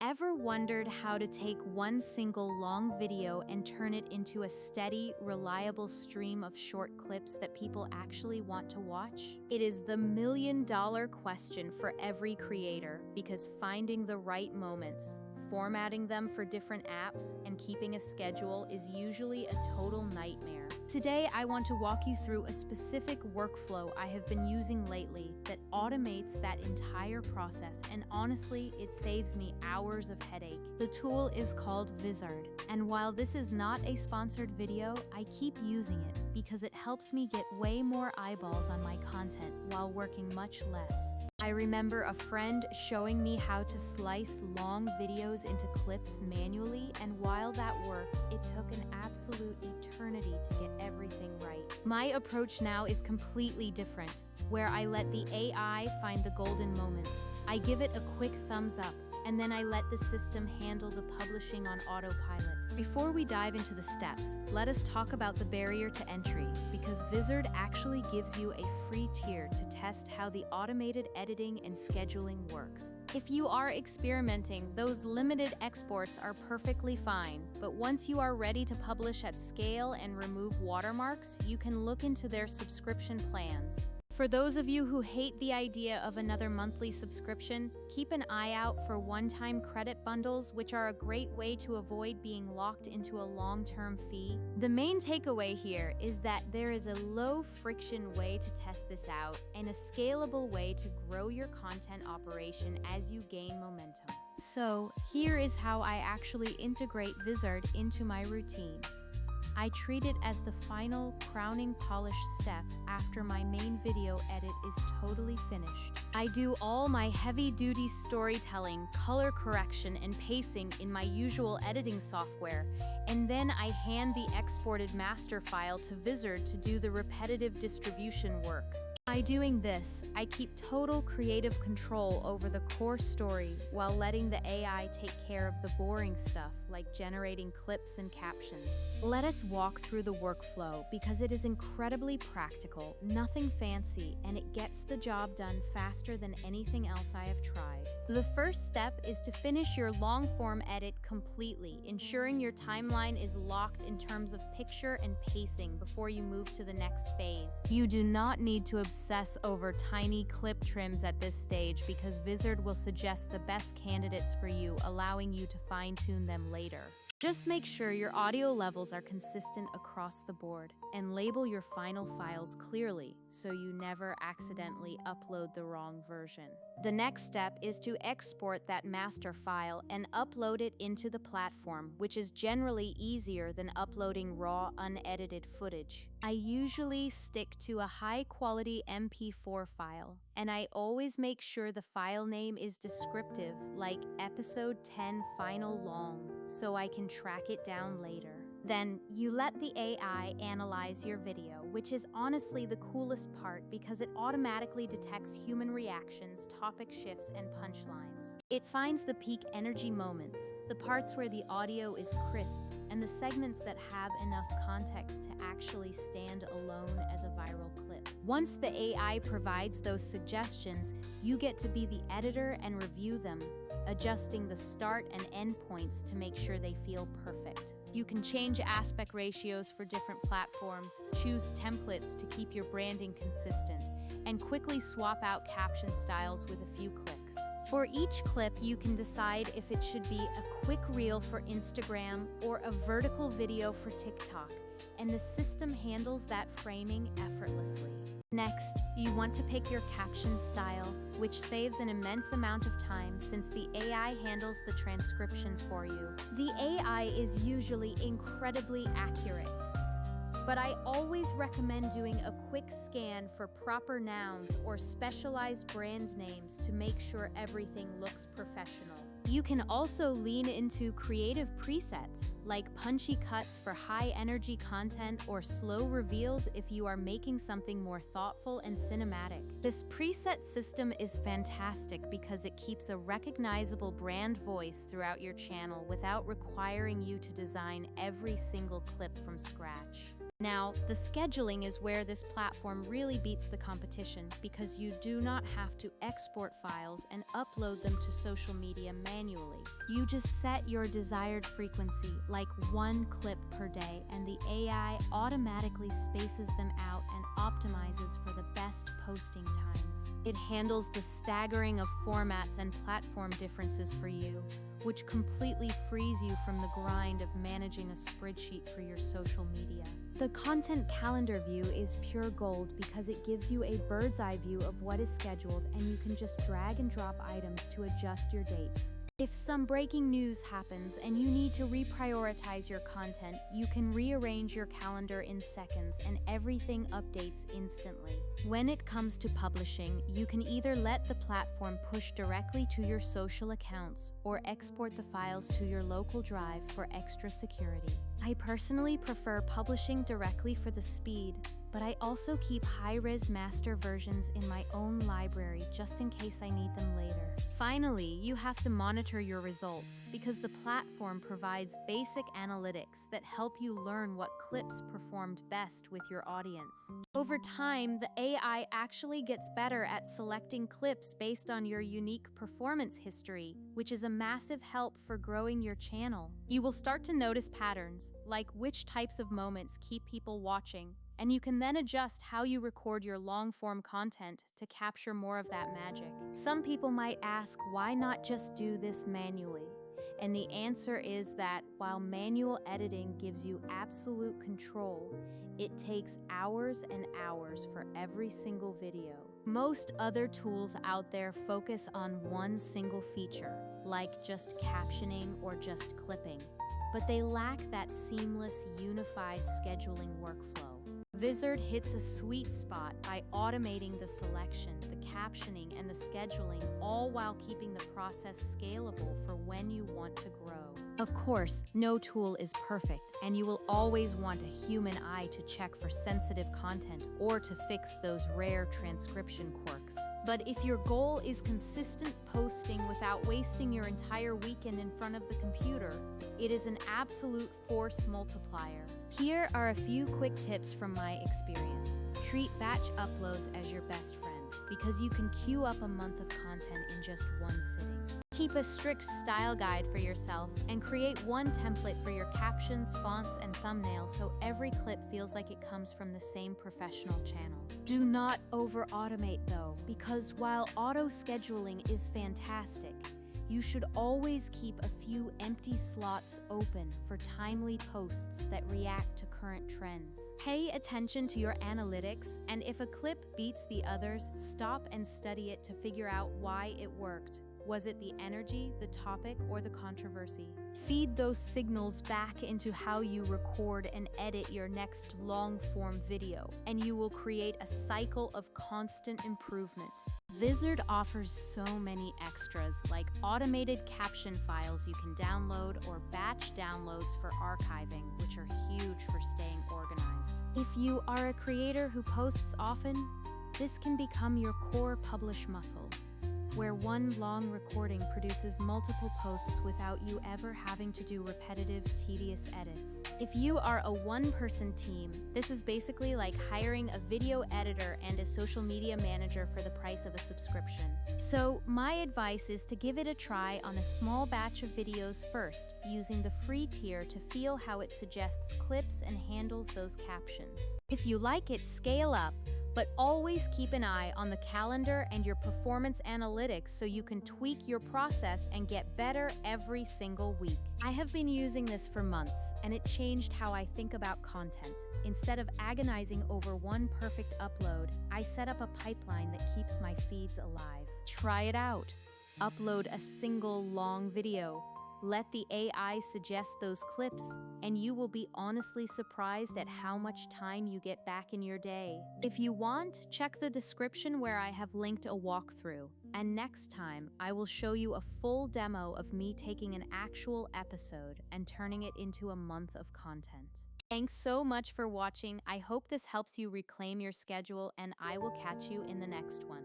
ever wondered how to take one single long video and turn it into a steady, reliable stream of short clips that people actually want to watch? It is the million-dollar question for every creator, because finding the right moments, formatting them for different apps, and keeping a schedule is usually a total nightmare. Today, I want to walk you through a specific workflow I have been using lately that automates that entire process, and honestly, it saves me hours of headache. The tool is called Vizard, and while this is not a sponsored video, I keep using it because it helps me get way more eyeballs on my content while working much less. I remember a friend showing me how to slice long videos into clips manually, and while that worked, it took an absolute eternity to get everything right. My approach now is completely different, where I let the AI find the golden moments. I give it a quick thumbs up, and then I let the system handle the publishing on autopilot. Before we dive into the steps, let us talk about the barrier to entry, because Vizard actually gives you a free tier to test how the automated editing and scheduling works. If you are experimenting, those limited exports are perfectly fine, but once you are ready to publish at scale and remove watermarks, you can look into their subscription plans. For those of you who hate the idea of another monthly subscription, keep an eye out for one-time credit bundles, which are a great way to avoid being locked into a long-term fee. The main takeaway here is that there is a low-friction way to test this out and a scalable way to grow your content operation as you gain momentum. So, here is how I actually integrate Vizard into my routine. I treat it as the final, crowning polish step after my main video edit is totally finished. I do all my heavy-duty storytelling, color correction, and pacing in my usual editing software, and then I hand the exported master file to Vizard to do the repetitive distribution work. By doing this, I keep total creative control over the core story while letting the AI take care of the boring stuff like generating clips and captions. Let us walk through the workflow because it is incredibly practical, nothing fancy, and it gets the job done faster than anything else I have tried. The first step is to finish your long-form edit completely, ensuring your timeline is locked in terms of picture and pacing before you move to the next phase. You do not need to obsess over tiny clip trims at this stage because Vizard will suggest the best candidates for you, allowing you to fine-tune them later. Just make sure your audio levels are consistent across the board and label your final files clearly so you never accidentally upload the wrong version. The next step is to export that master file and upload it into the platform, which is generally easier than uploading raw, unedited footage. I usually stick to a high-quality MP4 file, and I always make sure the file name is descriptive, like Episode 10 Final Long, so I can track it down later. Then, you let the AI analyze your video, which is honestly the coolest part because it automatically detects human reactions, topic shifts, and punchlines. It finds the peak energy moments, the parts where the audio is crisp, and the segments that have enough context to actually stand alone as a viral clip. Once the AI provides those suggestions, you get to be the editor and review them, adjusting the start and end points to make sure they feel perfect. You can change aspect ratios for different platforms, choose templates to keep your branding consistent, and quickly swap out caption styles with a few clicks. For each clip, you can decide if it should be a quick reel for Instagram or a vertical video for TikTok, and the system handles that framing effortlessly. Next, you want to pick your caption style, which saves an immense amount of time since the AI handles the transcription for you. The AI is usually incredibly accurate, but I always recommend doing a quick scan for proper nouns or specialized brand names to make sure everything looks professional. You can also lean into creative presets, like punchy cuts for high-energy content or slow reveals if you are making something more thoughtful and cinematic. This preset system is fantastic because it keeps a recognizable brand voice throughout your channel without requiring you to design every single clip from scratch. Now, the scheduling is where this platform really beats the competition because you do not have to export files and upload them to social media manually. You just set your desired frequency, like 1 clip per day, and the AI automatically spaces them out and optimizes for the best posting times. It handles the staggering of formats and platform differences for you, which completely frees you from the grind of managing a spreadsheet for your social media. The content calendar view is pure gold because it gives you a bird's eye view of what is scheduled, and you can just drag and drop items to adjust your dates. If some breaking news happens and you need to reprioritize your content, you can rearrange your calendar in seconds and everything updates instantly. When it comes to publishing, you can either let the platform push directly to your social accounts or export the files to your local drive for extra security. I personally prefer publishing directly for the speed, but I also keep high-res master versions in my own library just in case I need them later. Finally, you have to monitor your results because the platform provides basic analytics that help you learn what clips performed best with your audience. Over time, the AI actually gets better at selecting clips based on your unique performance history, which is a massive help for growing your channel. You will start to notice patterns, like which types of moments keep people watching, and you can then adjust how you record your long-form content to capture more of that magic. Some people might ask, why not just do this manually? And the answer is that while manual editing gives you absolute control, it takes hours and hours for every single video. Most other tools out there focus on one single feature, like just captioning or just clipping, but they lack that seamless, unified scheduling workflow. Vizard hits a sweet spot by automating the selection, the captioning, and the scheduling, all while keeping the process scalable for when you want to grow. Of course, no tool is perfect, and you will always want a human eye to check for sensitive content or to fix those rare transcription quirks. But if your goal is consistent posting without wasting your entire weekend in front of the computer, it is an absolute force multiplier. Here are a few quick tips from my experience. Treat batch uploads as your best friend because you can queue up a month of content in just one sitting. Keep a strict style guide for yourself and create one template for your captions, fonts, and thumbnails so every clip feels like it comes from the same professional channel. Do not over-automate though, because while auto-scheduling is fantastic, you should always keep a few empty slots open for timely posts that react to current trends. Pay attention to your analytics, and if a clip beats the others, stop and study it to figure out why it worked. Was it the energy, the topic, or the controversy? Feed those signals back into how you record and edit your next long-form video, and you will create a cycle of constant improvement. Vizard offers so many extras like automated caption files you can download or batch downloads for archiving, which are huge for staying organized. If you are a creator who posts often, this can become your core publish muscle, where one long recording produces multiple posts without you ever having to do repetitive, tedious edits. If you are a one-person team, this is basically like hiring a video editor and a social media manager for the price of a subscription. So my advice is to give it a try on a small batch of videos first, using the free tier to feel how it suggests clips and handles those captions. If you like it, scale up, but always keep an eye on the calendar and your performance analytics so you can tweak your process and get better every single week. I have been using this for months, and it changed how I think about content. Instead of agonizing over one perfect upload, I set up a pipeline that keeps my feeds alive. Try it out. Upload a single long video, Let the AI suggest those clips, and you will be honestly surprised at how much time you get back in your day. If you want, check the description where I have linked a walkthrough. And next time, I will show you a full demo of me taking an actual episode and turning it into a month of content. Thanks so much for watching. I hope this helps you reclaim your schedule, and I will catch you in the next one.